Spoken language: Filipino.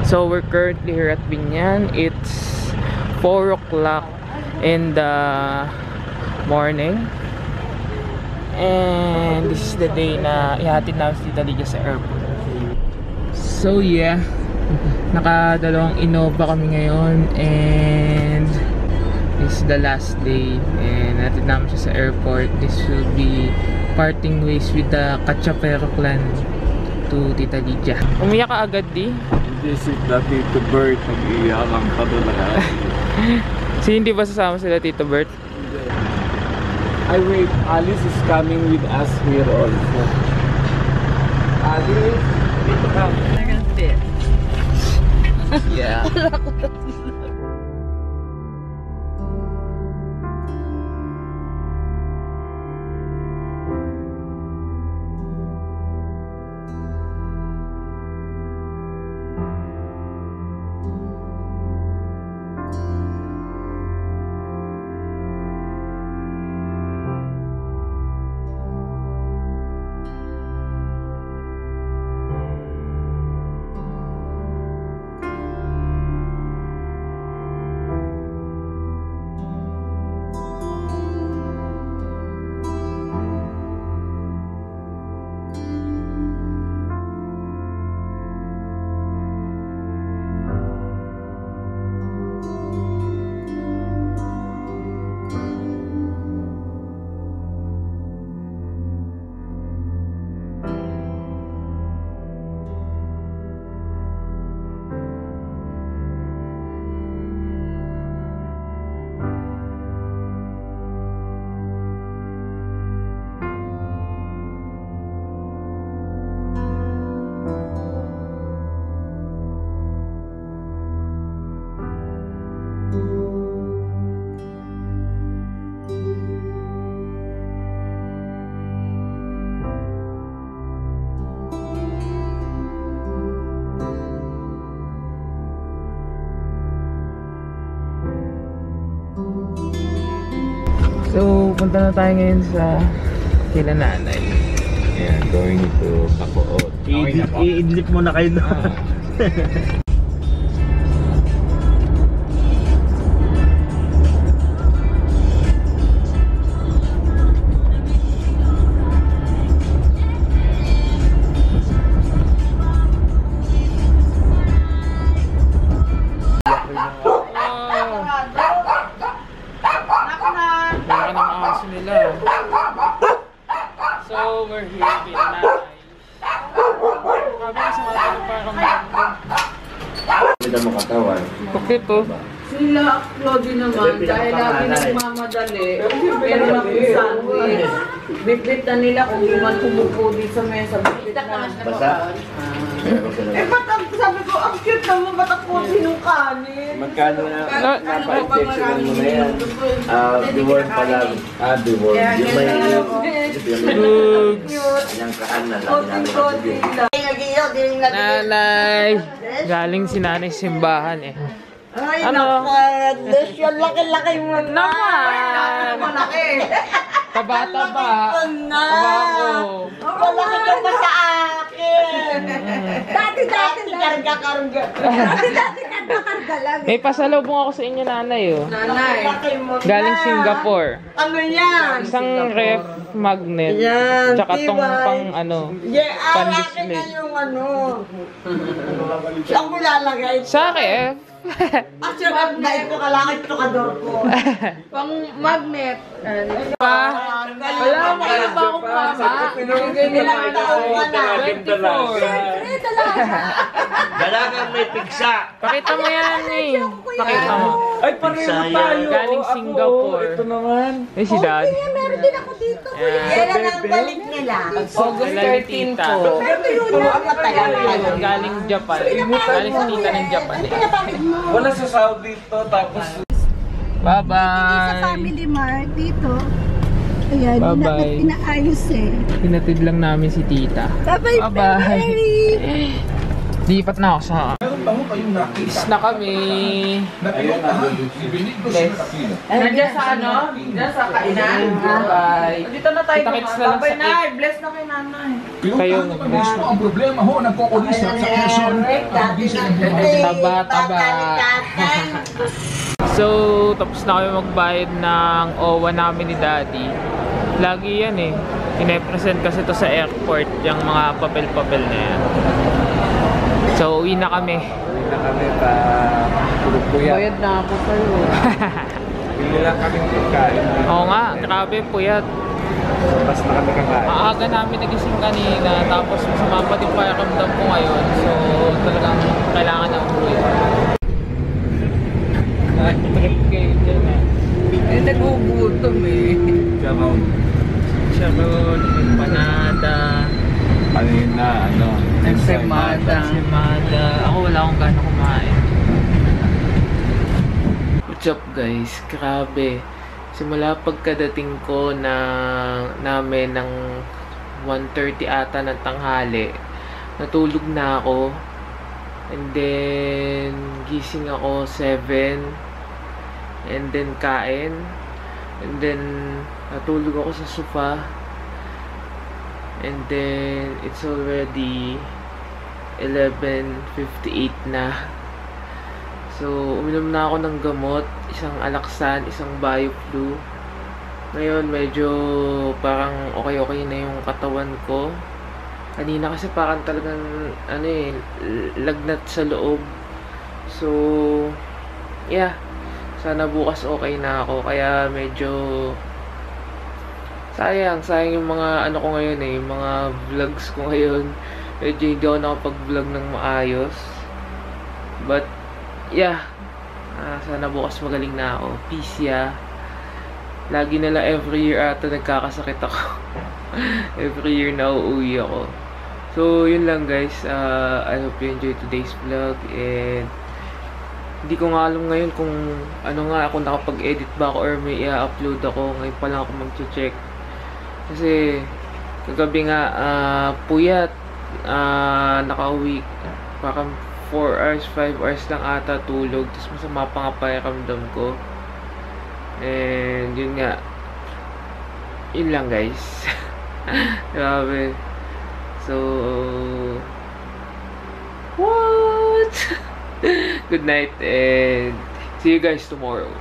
So we're currently here at Binyan. It's 4 o'clock in the morning. And this is the day na ihatid namin si Tita Lydia sa airport. So yeah, nakadalawang Innova kami ngayon. And this is the last day. And ihatid namin siya sa airport. This will be parting ways with the Cachapero clan to Tita Lydia. Umiyak ka agad, di? This is the Tito Bert. Nag-iyakan pa doon na. So hindi ba sasama sila Tito Bert? I wait, Alice is coming with us here also. Alice, dito ka. Yeah. So, punta na tayo ngayon sa kila nanay. Yeah, going to Bacood. I-idlip mo na kayo doon. So, we're here with nanay. Sabi ko sa mga para kami. Hindi mo katawan. Bakit to? Sila, Claudio naman, dahil lagi nagmamadali, pero na kung sandwich. Bibit na nila kung di man kumupo di sa mesa. Bibit na. Basa? Ba't sabi ko, ang cute naman, ba't ako sinukanin? Magkano na napa-injection mo na yan? The word pa lang. The word. Yung may... Anyang kaan na lang. Nanay! Galing si nanay simbahan eh. Ay, ano? nakadus yun. Laki-laki mo na. Naman! Malaki. Kabata ba? Na. Malaki ka pa sa akin. Dati-dati karga-karga. Dati-dati karga-karga lang. May pasalubong ako sa inyo nanay oh. Nanay. Galing Singapore. Ano yan? Isang ref magnet. Yan. Tsaka tong pang ano. Yeah, akin na Pan-display. yung ano. Saan mo lalagay? Sa ref. Actually, magnet ko kalakit to kador ko. Pang magnet. Pa? Wala mo kayo ba akong mama? Ilang taon ka na? 24. Dalagang may piksa. Pakita mo yan eh. Pakita mo. Ay, pareho tayo. Galing Singapore. Ito naman. Eh si Dad. Meron din ako dito. Kailan ang balik nila? August 13 po. Ang matagal pa lang. Galing Japan. Galing si tita ng Japan eh. Wala sa Saudi ito, tapos... Bye-bye! Sa Family Mart dito. Ayan, Bye-bye. inaayos eh. Hinatid lang namin si tita. Bye-bye, Bye-bye. Mary! Lipat na ako sa... Is na kami. Nandiyan sa ano? Nandiyan sa kainan? Bye. Dito na tayo. Kita-kits na lang Babay sa na. Bless na kay nanay. Kayo. Mismo ang problema ho, nagkukulisap sa Quezon. Taba. So, tapos na kami magbayad ng OWA namin ni Daddy. Lagi yan eh. Ine-present kasi to sa airport, yung mga papel-papel na yan. So, uwi na kami. Hindi na kami pa puyat. Bayad na ako sa'yo. Bili lang kami pagkain. Oo nga, grabe puyat. Basta na kami kakain. Maaga namin nagising kanina, tapos masama pa din pakiramdam ko ngayon. So, talagang kailangan na umuwi. Trip kayo dyan eh. Eh, nagugutom eh. Sharon. Sharon, empanada, Kanina, Ensaymada. ensaymada. Ako wala akong gano'ng kumain. What's up guys? Grabe. Simula pagkadating ko namin ng 1:30 ata ng tanghali, natulog na ako. And then, gising ako 7. And then, kain. And then, natulog ako sa sofa. And then, it's already 11:58 na. So, uminom na ako ng gamot. Isang Alaxan, isang BioFlu. Ngayon, medyo parang okay na yung katawan ko. Kanina kasi parang talagang, lagnat sa loob. So, yeah. Sana bukas okay na ako. Kaya medyo sayang yung mga ko ngayon yung mga vlogs ko ngayon. Medyo hindi ako nakapag-vlog ng maayos. But, yeah. Sana bukas magaling na ako. Peace, yeah. Lagi nila every year ata nagkakasakit ako. Every year na uuwi ako. So, yun lang guys. I hope you enjoyed today's vlog. And hindi ko nga alam ngayon kung kung nakapag-edit ba ako or may i-upload ako. Ngayon pa lang ako mag-check. Kasi kagabi nga puyat, nakauwi parang 4 hours, 5 hours lang ata tulog, tapos masama pa nga pakiramdam ko. And yun nga, yun lang guys. Grabe. So, what? Good night and see you guys tomorrow.